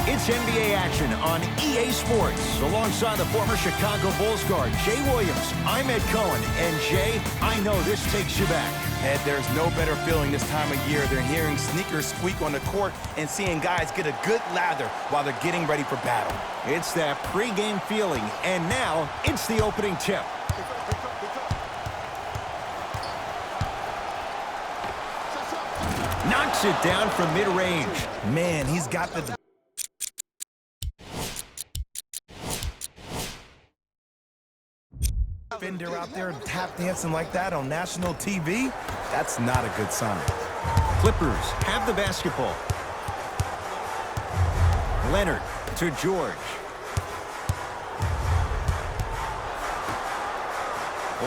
It's NBA action on EA Sports. Alongside the former Chicago Bulls guard, Jay Williams, I'm Ed Cohen. And Jay, I know this takes you back. Ed, there's no better feeling this time of year than hearing sneakers squeak on the court and seeing guys get a good lather while they're getting ready for battle. It's that pregame feeling, and now it's the opening tip. Knocks it down from mid-range. Man, he's got the defender out there tap dancing like that on national TV. That's not a good sign. Clippers have the basketball. Leonard to George.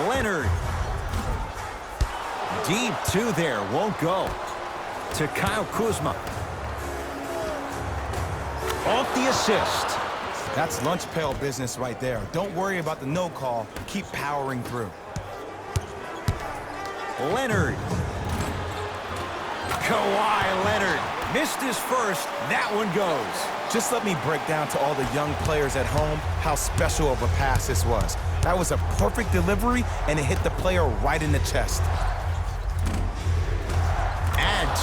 Leonard. Deep two there, won't go. To Kyle Kuzma. Off the assist. That's lunch pail business right there. Don't worry about the no call. Keep powering through. Leonard. Kawhi Leonard. Missed his first. That one goes. Just let me break down to all the young players at home how special of a pass this was. That was a perfect delivery, and it hit the player right in the chest.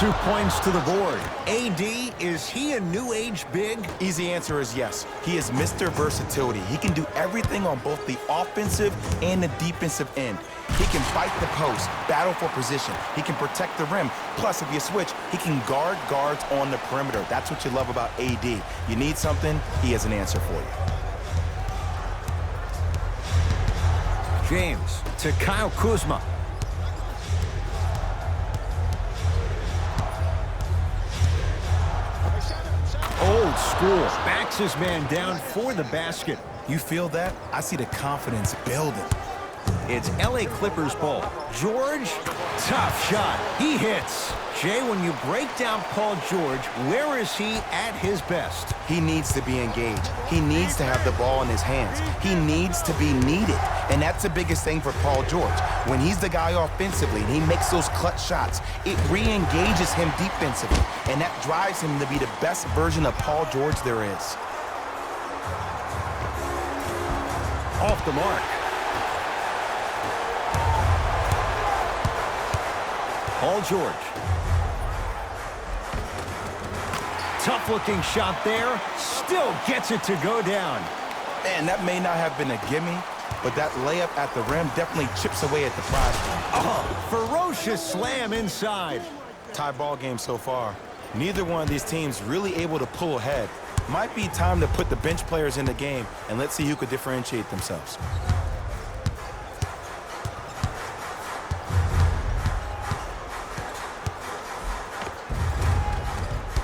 2 points to the board. AD, is he a new age big? Easy answer is yes. He is Mr. Versatility. He can do everything on both the offensive and the defensive end. He can fight the post, battle for position. He can protect the rim. Plus, if you switch, he can guard guards on the perimeter. That's what you love about AD. You need something, he has an answer for you. James to Kyle Kuzma. Old school. Backs his man down for the basket. You feel that? I see the confidence building. It's LA Clippers ball. George, tough shot. He hits. Jay, when you break down Paul George, where is he at his best? He needs to be engaged. He needs to have the ball in his hands. He needs to be needed. And that's the biggest thing for Paul George. When he's the guy offensively and he makes those clutch shots, it re-engages him defensively. And that drives him to be the best version of Paul George there is. Off the mark. Paul George. Tough-looking shot there. Still gets it to go down. Man, that may not have been a gimme, but that layup at the rim definitely chips away at the prize. Ferocious slam inside. Tie ball game so far. Neither one of these teams really able to pull ahead. Might be time to put the bench players in the game, and let's see who could differentiate themselves.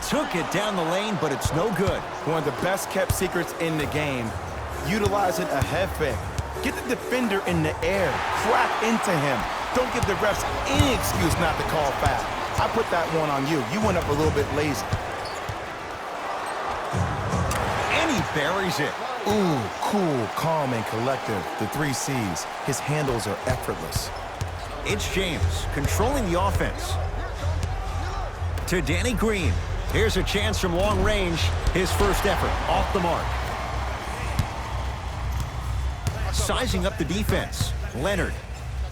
Took it down the lane, but it's no good. One of the best kept secrets in the game, utilizing a head fake. Get the defender in the air, crack into him. Don't give the refs any excuse not to call foul. I put that one on you. You went up a little bit lazy. And he buries it. Ooh, cool, calm, and collective. The 3 C's. His handles are effortless. It's James controlling the offense. To Danny Green. Here's a chance from long range. His first effort off the mark. Sizing up the defense. Leonard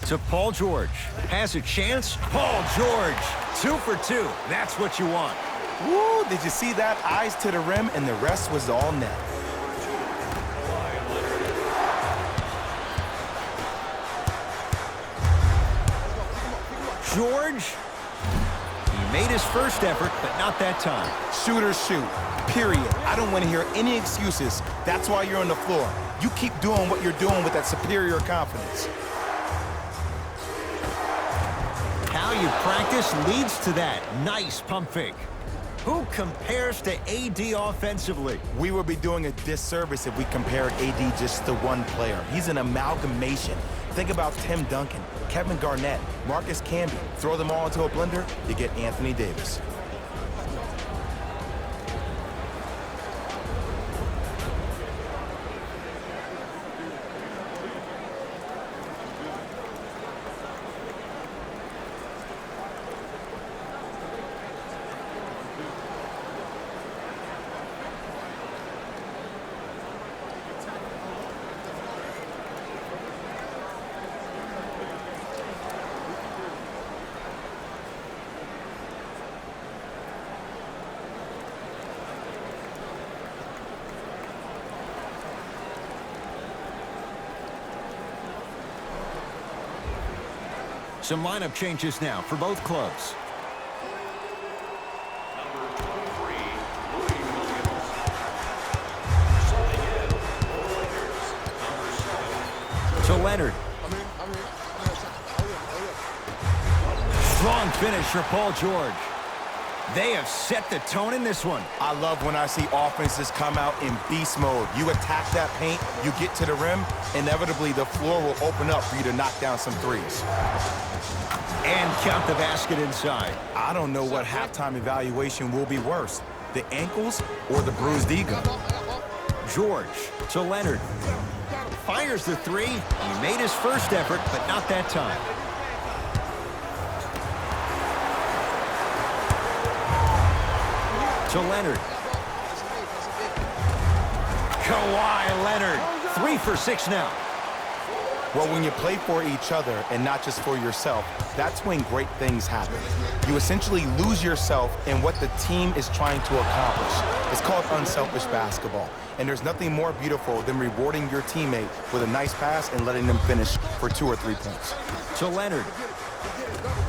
to Paul George. Has a chance. Paul George. 2 for 2. That's what you want. Woo, did you see that? Eyes to the rim, and the rest was all net. George. He made his first effort, but not that time. Shooters shoot, period. I don't want to hear any excuses. That's why you're on the floor. You keep doing what you're doing with that superior confidence. How you practice leads to that. Nice pump fake. Who compares to AD offensively? We would be doing a disservice if we compared AD just to one player. He's an amalgamation. Think about Tim Duncan, Kevin Garnett, Marcus Camby. Throw them all into a blender, you get Anthony Davis. Some lineup changes now for both clubs. To Leonard. Strong finish for Paul George. They have set the tone in this one. I love when I see offenses come out in beast mode. You attack that paint, you get to the rim, inevitably the floor will open up for you to knock down some threes. And count the basket inside. I don't know what halftime evaluation will be worse, the ankles or the bruised ego. George to Leonard. Fires the three. He made his first effort, but not that time. To Leonard. Kawhi Leonard. 3 for 6 now. Well, when you play for each other and not just for yourself, that's when great things happen. You essentially lose yourself in what the team is trying to accomplish. It's called unselfish basketball. And there's nothing more beautiful than rewarding your teammate with a nice pass and letting them finish for 2 or 3 points. To Leonard.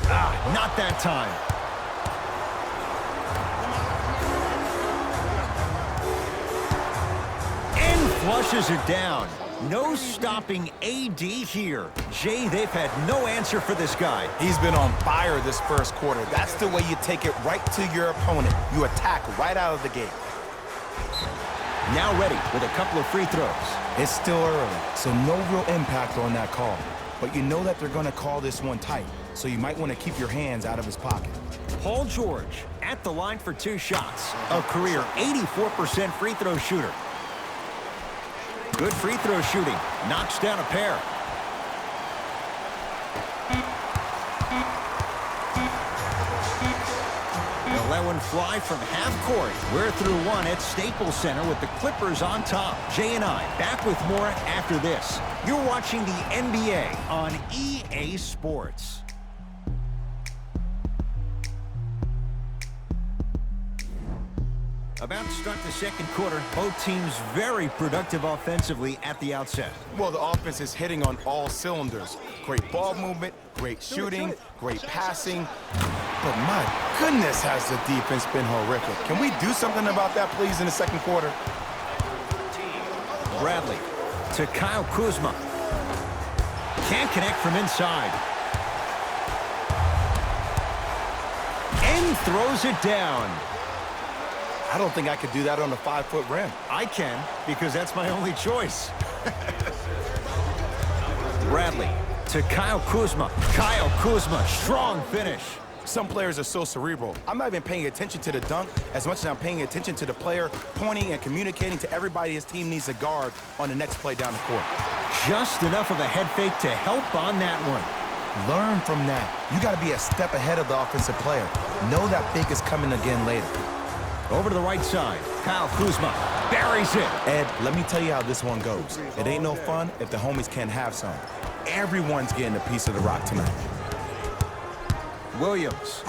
Not that time. And flushes it down. No stopping AD here. Jay, they've had no answer for this guy. He's been on fire this first quarter. That's the way you take it right to your opponent. You attack right out of the gate. Now ready with a couple of free throws. It's still early, so no real impact on that call. But you know that they're going to call this one tight, so you might want to keep your hands out of his pocket. Paul George at the line for 2 shots. A career 84% free throw shooter. Good free throw shooting. Knocks down a pair. They'll let one fly from half court. We're through one at Staples Center with the Clippers on top. Jay and I back with more after this. You're watching the NBA on EA Sports. About to start the second quarter. Both teams very productive offensively at the outset. Well, the offense is hitting on all cylinders. Great ball movement, great shooting, great passing. But my goodness, has the defense been horrific. Can we do something about that, please, in the second quarter? Bradley to Kyle Kuzma. Can't connect from inside. And throws it down. I don't think I could do that on a 5-foot rim. I can, because that's my only choice. Bradley to Kyle Kuzma. Kyle Kuzma, strong finish. Some players are so cerebral. I'm not even paying attention to the dunk as much as I'm paying attention to the player, pointing and communicating to everybody his team needs to guard on the next play down the court. Just enough of a head fake to help on that one. Learn from that. You got to be a step ahead of the offensive player. Know that fake is coming again later. Over to the right side. Kyle Kuzma buries it. Ed, let me tell you how this one goes. It ain't no fun if the homies can't have some. Everyone's getting a piece of the rock tonight. Williams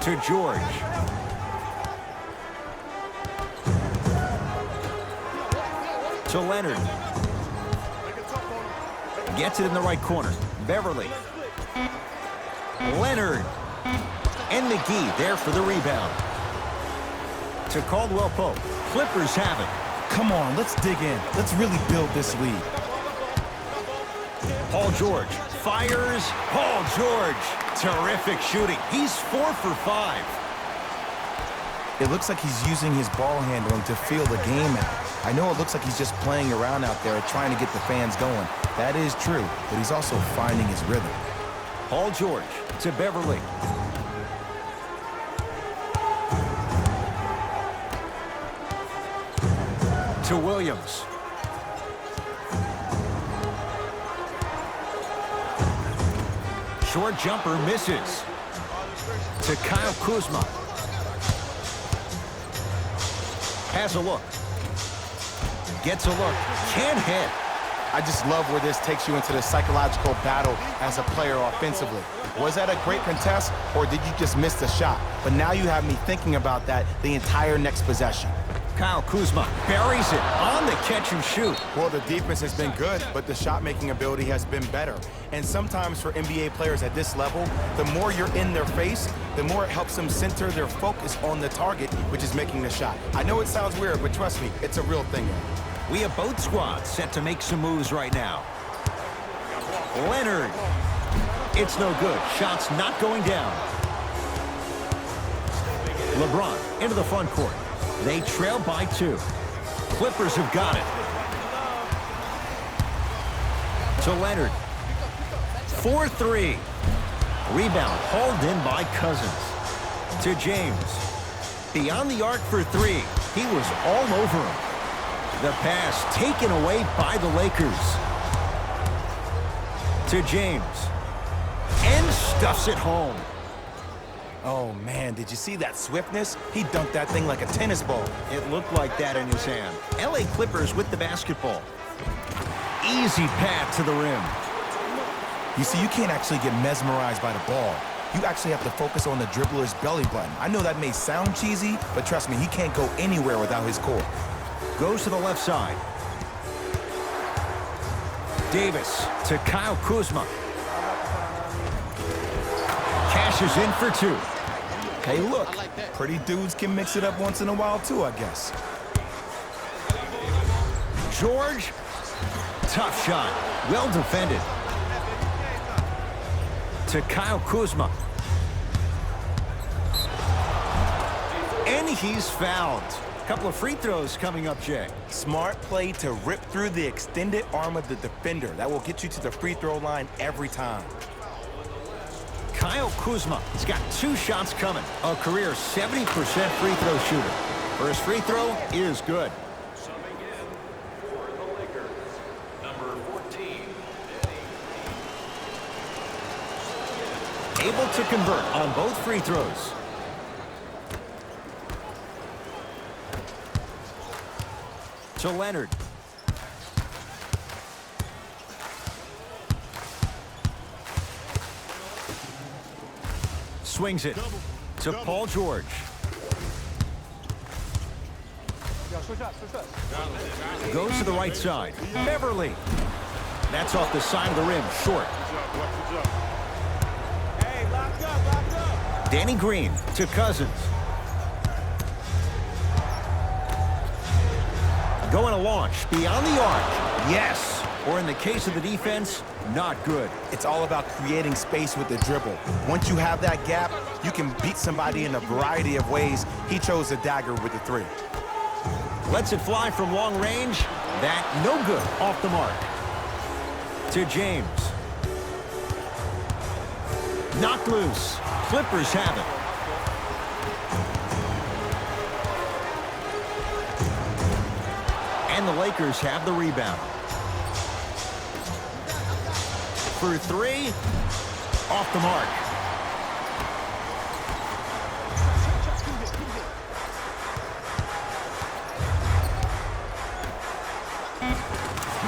to George. To Leonard. Gets it in the right corner. Beverly. Leonard. And McGee there for the rebound. To Caldwell Pope. Clippers have it. Come on, let's dig in. Let's really build this lead. Paul George fires. Paul George. Terrific shooting. He's 4 for 5. It looks like he's using his ball handling to feel the game out. I know it looks like he's just playing around out there trying to get the fans going. That is true, but he's also finding his rhythm. Paul George to Beverly. To Williams. Short jumper misses. To Kyle Kuzma. Has a look. Gets a look. Can't hit. I just love where this takes you into the psychological battle as a player offensively. Was that a great contest, or did you just miss the shot? But now you have me thinking about that the entire next possession. Kyle Kuzma buries it on the catch and shoot. Well, the defense has been good, but the shot-making ability has been better. And sometimes for NBA players at this level, the more you're in their face, the more it helps them center their focus on the target, which is making the shot. I know it sounds weird, but trust me, it's a real thing. We have both squads set to make some moves right now. Leonard. It's no good. Shot's not going down. LeBron into the front court. They trail by 2. Clippers have got it. To Leonard. 4-3. Rebound hauled in by Cousins. To James. Beyond the arc for 3. He was all over him. The pass taken away by the Lakers. To James. And stuffs it home. Oh, man, did you see that swiftness? He dunked that thing like a tennis ball. It looked like that in his hand. LA Clippers with the basketball. Easy path to the rim. You see, you can't actually get mesmerized by the ball. You actually have to focus on the dribbler's belly button. I know that may sound cheesy, but trust me, he can't go anywhere without his core. Goes to the left side. Davis to Kyle Kuzma. Cashes in for 2. Hey, look, pretty dudes can mix it up once in a while, too, I guess. George. Tough shot. Well defended. To Kyle Kuzma. And he's fouled. Couple of free throws coming up, Jay. Smart play to rip through the extended arm of the defender. That will get you to the free throw line every time. Kyle Kuzma has got 2 shots coming. A career 70% free throw shooter. First free throw is good. Subbing in for the Lakers, number 14. Able to convert on both free throws. To Leonard. Swings it to Paul George. Goes to the right side. Beverly. That's off the side of the rim. Short. Danny Green to Cousins. Going to launch beyond the arc. Yes. Or in the case of the defense, not good. It's all about creating space with the dribble. Once you have that gap, you can beat somebody in a variety of ways. He chose the dagger with the 3. Lets it fly from long range. That no good. Off the mark. To James. Knocked loose. Clippers have it. And the Lakers have the rebound. For 3. Off the mark.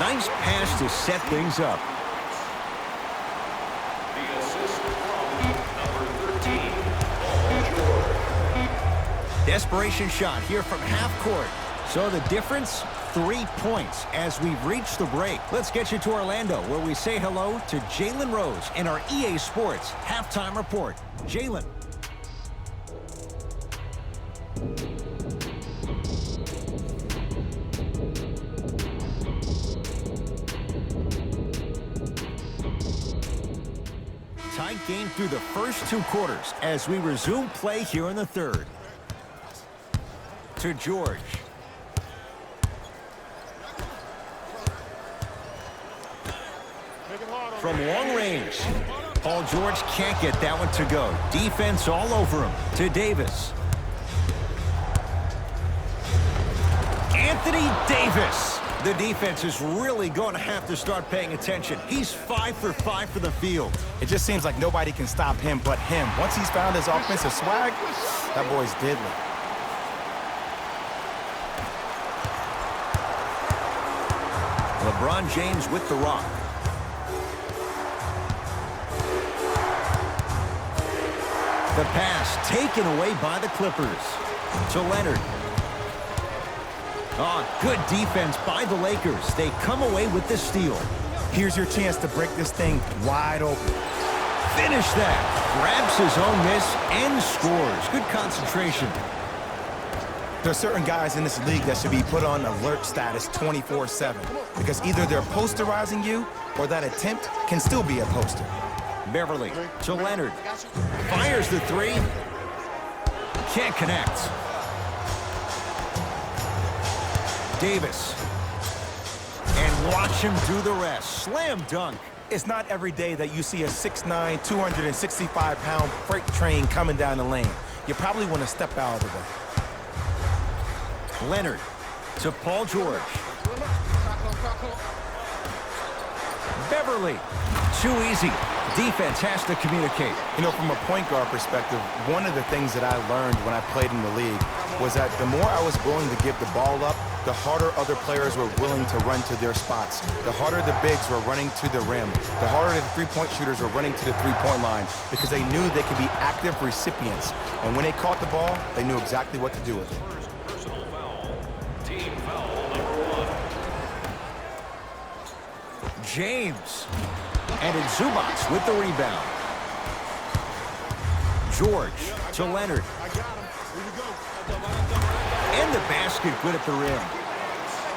Nice pass to set things up. The assist from number 13. Desperation shot here from half court. So the difference, 3 points as we've reached the break. Let's get you to Orlando, where we say hello to Jalen Rose in our EA Sports halftime report. Jalen. Tight game through the first 2 quarters as we resume play here in the third. To George. From long range. Paul George can't get that one to go. Defense all over him. To Davis. Anthony Davis. The defense is really going to have to start paying attention. He's 5 for 5 for the field. It just seems like nobody can stop him but him. Once he's found his offensive swag, that boy's deadly. LeBron James with the rock. The pass taken away by the Clippers. To Leonard. Oh, good defense by the Lakers. They come away with the steal. Here's your chance to break this thing wide open. Finish that. Grabs his own miss and scores. Good concentration. There are certain guys in this league that should be put on alert status 24/7 because either they're posterizing you or that attempt can still be a poster. Beverly to Leonard. Fires the three. Can't connect. Davis. And watch him do the rest. Slam dunk. It's not every day that you see a 6'9", 265-pound freight train coming down the lane. You probably want to step out of the way. Leonard to Paul George. Beverly. Too easy. Defense has to communicate. You know, from a point guard perspective, one of the things that I learned when I played in the league was that the more I was willing to give the ball up, the harder other players were willing to run to their spots. The harder the bigs were running to the rim. The harder the three-point shooters were running to the three-point line because they knew they could be active recipients. And when they caught the ball, they knew exactly what to do with it. Personal foul. Team foul number 1. James. And it's Zubats with the rebound. George to Leonard. And the basket good at the rim.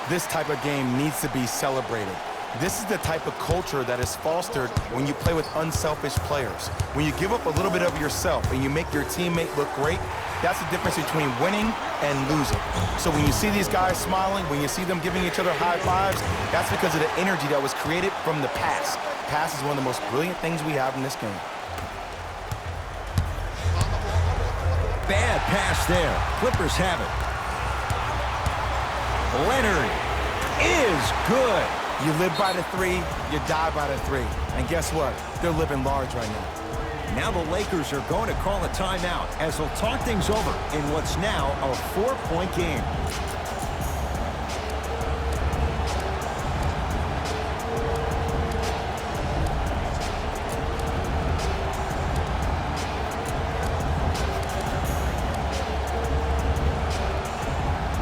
This type of game needs to be celebrated. This is the type of culture that is fostered when you play with unselfish players. When you give up a little bit of yourself and you make your teammate look great, that's the difference between winning and losing. So when you see these guys smiling, when you see them giving each other high fives, that's because of the energy that was created from the pass. Pass is one of the most brilliant things we have in this game. Bad pass there. Clippers have it. Leonard is good. You live by the three, you die by the three. And guess what? They're living large right now. Now the Lakers are going to call a timeout as they'll talk things over in what's now a 4-point game.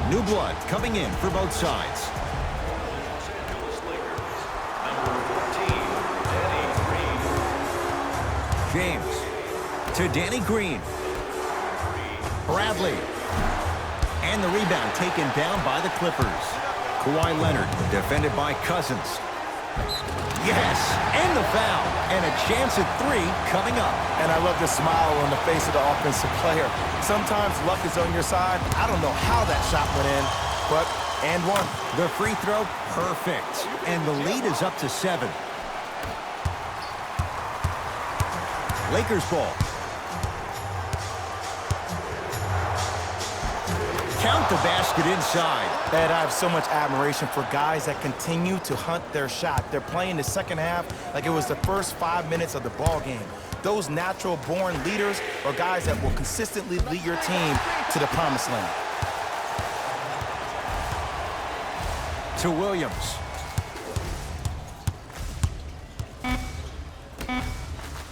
New blood coming in for both sides. Los Angeles Lakers. Number 14, Danny Green. James to Danny Green. Bradley. And the rebound taken down by the Clippers. Kawhi Leonard defended by Cousins. Yes, and the foul. And a chance at three coming up. And I love the smile on the face of the offensive player. Sometimes luck is on your side. I don't know how that shot went in, but and one. The free throw, perfect. And the lead is up to 7. Lakers ball. Count the basket inside. Ed, I have so much admiration for guys that continue to hunt their shot. They're playing the second half like it was the first 5 minutes of the ball game. Those natural-born leaders are guys that will consistently lead your team to the promised land. To Williams.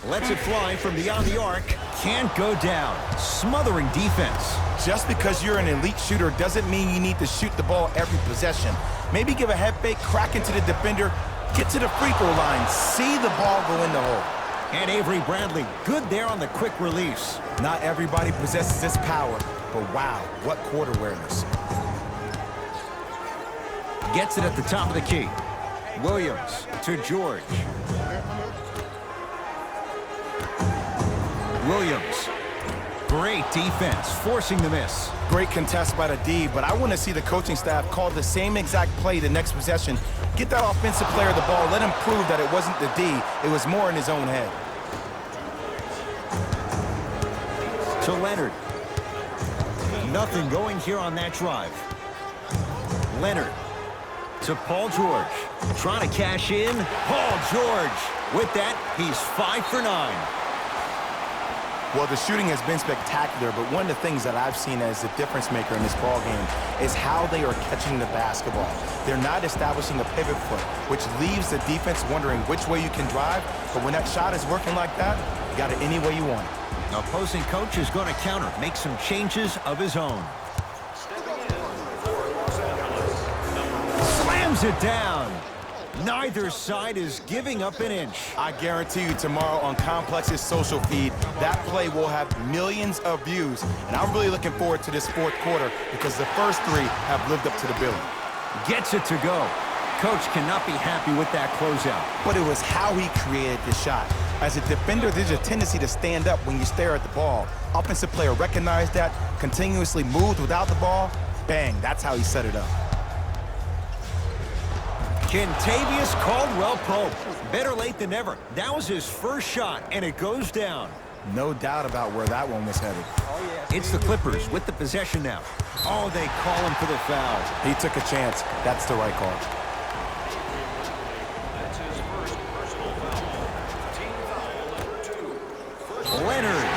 Lets it fly from beyond the arc. Can't go down. Smothering defense. Just because you're an elite shooter doesn't mean you need to shoot the ball every possession. Maybe give a head fake, crack into the defender, get to the free throw line, see the ball go in the hole. And Avery Bradley, good there on the quick release. Not everybody possesses this power, but wow, what court awareness. Gets it at the top of the key. Williams to George. Williams. Great defense, forcing the miss. Great contest by the D, but I want to see the coaching staff call the same exact play the next possession. Get that offensive player the ball, let him prove that it wasn't the D, it was more in his own head. To Leonard. Nothing going here on that drive. Leonard to Paul George. Trying to cash in. Paul George. With that, he's 5 for 9. Well, the shooting has been spectacular, but one of the things that I've seen as the difference maker in this ball game is how they are catching the basketball. They're not establishing a pivot foot, which leaves the defense wondering which way you can drive, but when that shot is working like that, you got it any way you want it. Opposing coach is going to counter, make some changes of his own. Stepping in for Los Angeles. slams it down. Neither side is giving up an inch. I guarantee you tomorrow on Complex's social feed, that play will have millions of views. And I'm really looking forward to this fourth quarter because the first three have lived up to the billing. Gets it to go. Coach cannot be happy with that closeout. But it was how he created the shot. As a defender, there's a tendency to stand up when you stare at the ball. Offensive player recognized that, continuously moved without the ball. Bang, that's how he set it up. Kentavious Caldwell-Pope. Better late than never. That was his first shot, and it goes down. No doubt about where that one was headed. It's the Clippers with the possession now. Oh, they call him for the foul. He took a chance. That's the right call. That's his first personal foul. Team foul number 2. Leonard.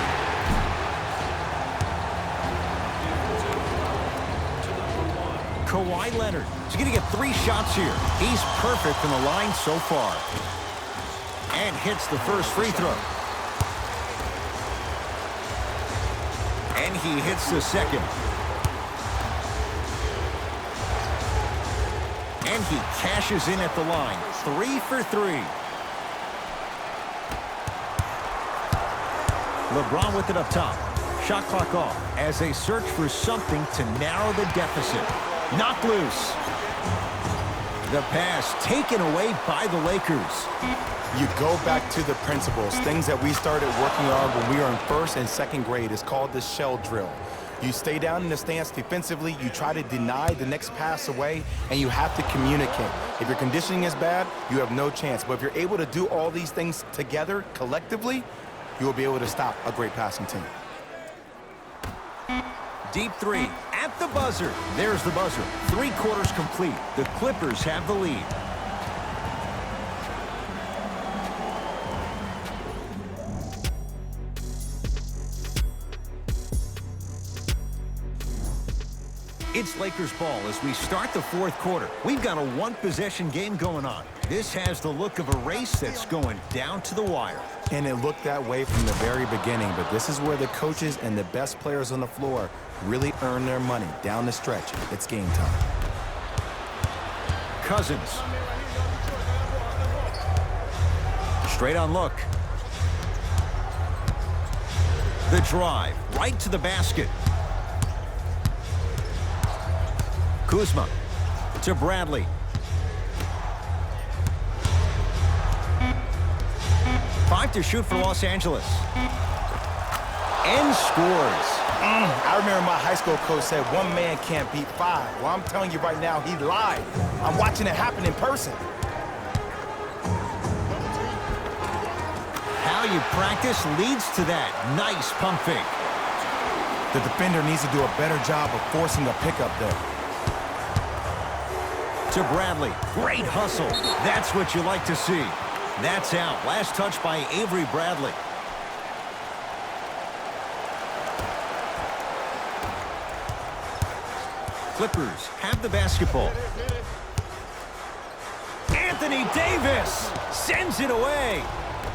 Kawhi Leonard. He's going to get 3 shots here. He's perfect from the line so far. And hits the first free throw. And he hits the second. And he cashes in at the line. 3 for 3. LeBron with it up top. Shot clock off as they search for something to narrow the deficit. Knocked loose. The pass taken away by the Lakers. You go back to the principles, things that we started working on when we were in first and second grade. It's called the shell drill. You stay down in the stance defensively, you try to deny the next pass away, and you have to communicate. If your conditioning is bad, you have no chance. But if you're able to do all these things together, collectively, you will be able to stop a great passing team. Deep 3 at the buzzer. There's the buzzer. 3 quarters complete. The Clippers have the lead. It's Lakers ball as we start the fourth quarter. We've got a one-possession game going on. This has the look of a race that's going down to the wire. And it looked that way from the very beginning, but this is where the coaches and the best players on the floor really earn their money. Down the stretch, it's game time. Cousins. Straight on look. The drive, right to the basket. Kuzma to Bradley. Five to shoot for Los Angeles. And scores. I remember my high school coach said one man can't beat 5. Well, I'm telling you right now, he lied. I'm watching it happen in person. How you practice leads to that. Nice pump fake. The defender needs to do a better job of forcing a pickup there. To Bradley. Great hustle. That's what you like to see. That's out. Last touch by Avery Bradley. Clippers have the basketball. Anthony Davis sends it away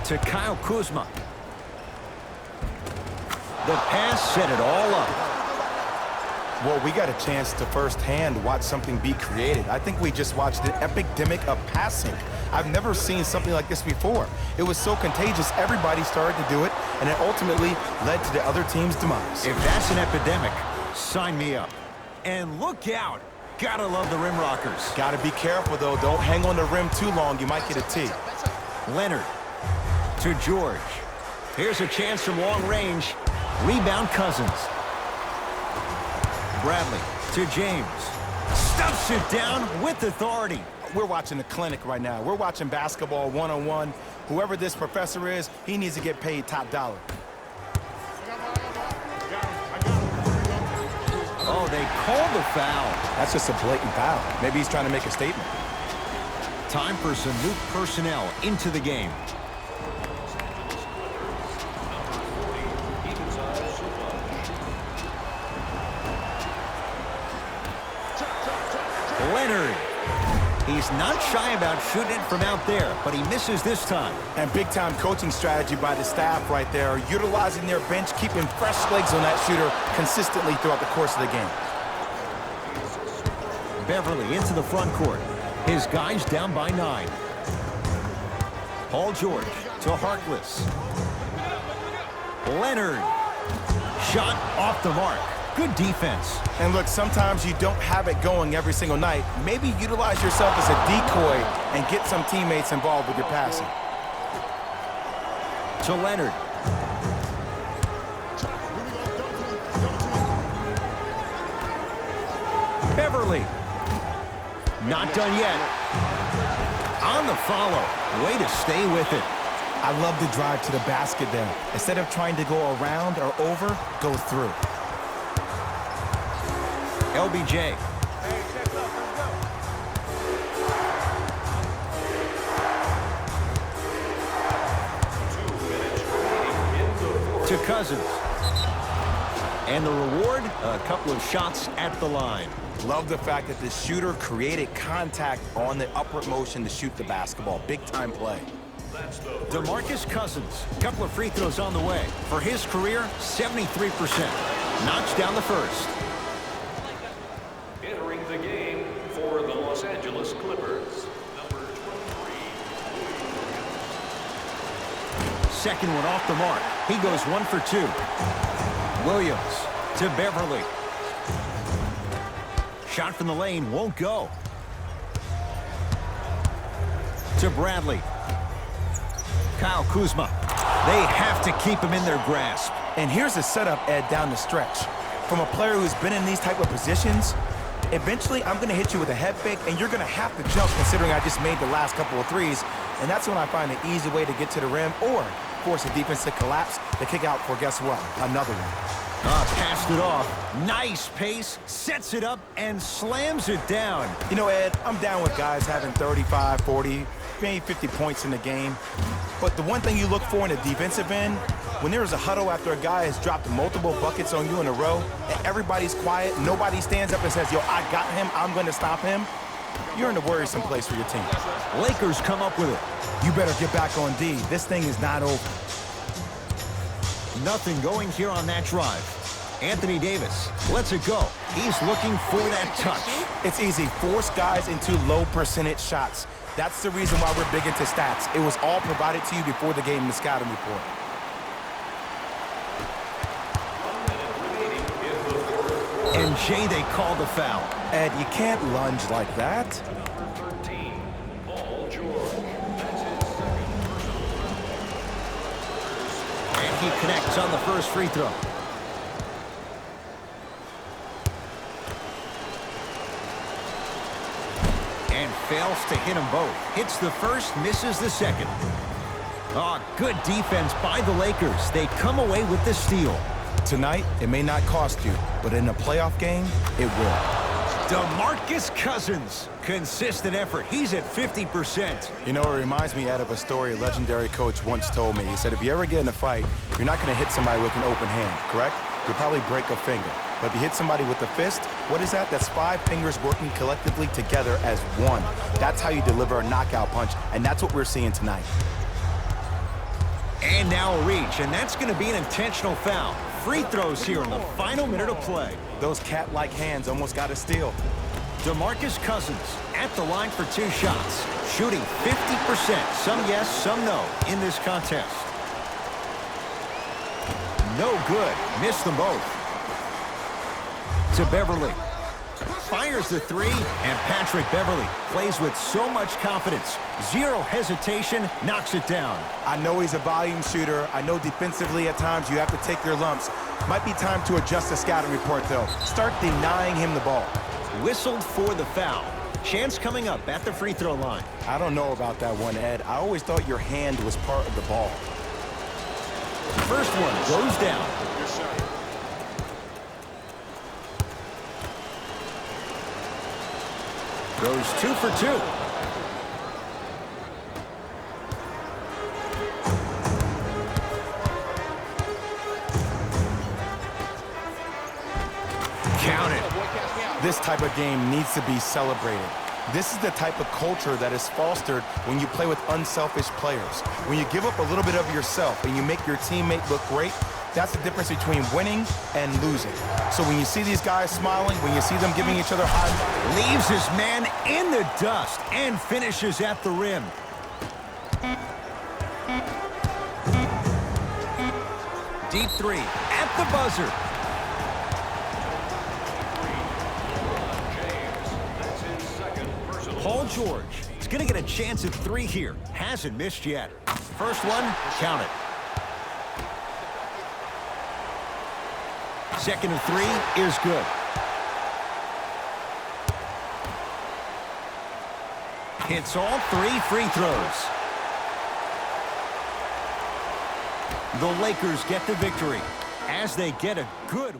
to Kyle Kuzma. The pass set it all up. Well, we got a chance to firsthand watch something be created. I think we just watched an epidemic of passing. I've never seen something like this before. It was so contagious, everybody started to do it, and it ultimately led to the other team's demise. If that's an epidemic, sign me up. And look out. Gotta love the rim rockers. Gotta be careful, though. Don't hang on the rim too long. You might get a tee. Leonard to George. Here's a chance from long range. Rebound Cousins. Bradley to James. Stuffs it down with authority. We're watching a clinic right now. We're watching basketball one-on-one. Whoever this professor is, he needs to get paid top dollar. Oh, they called the foul. That's just a blatant foul. Maybe he's trying to make a statement. Time for some new personnel into the game. Leonard. He's not shy about shooting it from out there, but he misses this time. And big-time coaching strategy by the staff right there, utilizing their bench, keeping fresh legs on that shooter consistently throughout the course of the game. Beverly into the front court. His guys down by 9. Paul George to Harkless. Leonard. Shot off the mark. Good defense. And look, sometimes you don't have it going every single night. Maybe utilize yourself as a decoy and get some teammates involved with your passing. To Leonard. Beverly. Not done yet. On the follow. Way to stay with it. I love the drive to the basket there. Instead of trying to go around or over, go through. LBJ. To Cousins. And the reward, a couple of shots at the line. Love the fact that the shooter created contact on the upward motion to shoot the basketball. Big time play. DeMarcus Cousins, a couple of free throws on the way. For his career, 73%. Knocks down the first. Entering the game for the Los Angeles Clippers, number 23. Second one off the mark. He goes 1 for 2. Williams to Beverly. Shot from the lane won't go. To Bradley. Kyle Kuzma. They have to keep him in their grasp. And here's a setup, Ed, down the stretch. From a player who's been in these type of positions, eventually I'm going to hit you with a head fake, and you're going to have to jump considering I just made the last couple of threes. And that's when I find an easy way to get to the rim or force a defense to collapse to kick out for, guess what, another one. Passed it off. Nice pace, sets it up, and slams it down. You know, Ed, I'm down with guys having 35, 40, maybe 50 points in the game. But the one thing you look for in the defensive end, when there is a huddle after a guy has dropped multiple buckets on you in a row, and everybody's quiet, nobody stands up and says, yo, I got him, I'm going to stop him, you're in a worrisome place for your team. Lakers come up with it. You better get back on D. This thing is not over. Nothing going here on that drive. Anthony Davis lets it go. He's looking for that touch. It's easy. Force guys into low percentage shots. That's the reason why we're big into stats. It was all provided to you before the game in the scouting report. And Jay, they call the foul. Ed, you can't lunge like that. Number 13, Paul George. That's his second personal foul. And he connects on the first free throw. And fails to hit them both. Hits the first, misses the second. Oh, good defense by the Lakers. They come away with the steal. Tonight, it may not cost you, but in a playoff game, it will. DeMarcus Cousins. Consistent effort. He's at 50%. You know, it reminds me, Ed, of a story a legendary coach once told me. He said, if you ever get in a fight, you're not going to hit somebody with an open hand, correct? You'll probably break a finger. But if you hit somebody with a fist, what is that? That's 5 fingers working collectively together as one. That's how you deliver a knockout punch, and that's what we're seeing tonight. And now a reach, and that's going to be an intentional foul. Free throws here in the final minute of play. Those cat-like hands almost got a steal. DeMarcus Cousins at the line for 2 shots, shooting 50%. Some yes, some no in this contest. No good. Missed them both. To Beverly. Fires the 3, and Patrick Beverly plays with so much confidence. Zero hesitation, knocks it down. I know he's a volume shooter. I know defensively at times you have to take your lumps. Might be time to adjust the scouting report, though. Start denying him the ball. Whistled for the foul. Chance coming up at the free throw line. I don't know about that one, Ed. I always thought your hand was part of the ball. First one goes down. Goes 2 for 2. Count it. This type of game needs to be celebrated. This is the type of culture that is fostered when you play with unselfish players. When you give up a little bit of yourself and you make your teammate look great, That's the difference between winning and losing. So when you see these guys smiling, when you see them giving each other high fives, Leaves his man in the dust and finishes at the rim. Deep three at the buzzer. That's his second personal. Paul George is going to get a chance at three here. Hasn't missed yet. First one, count it. Second of three is good. Hits all three free throws. The Lakers get the victory as they get a good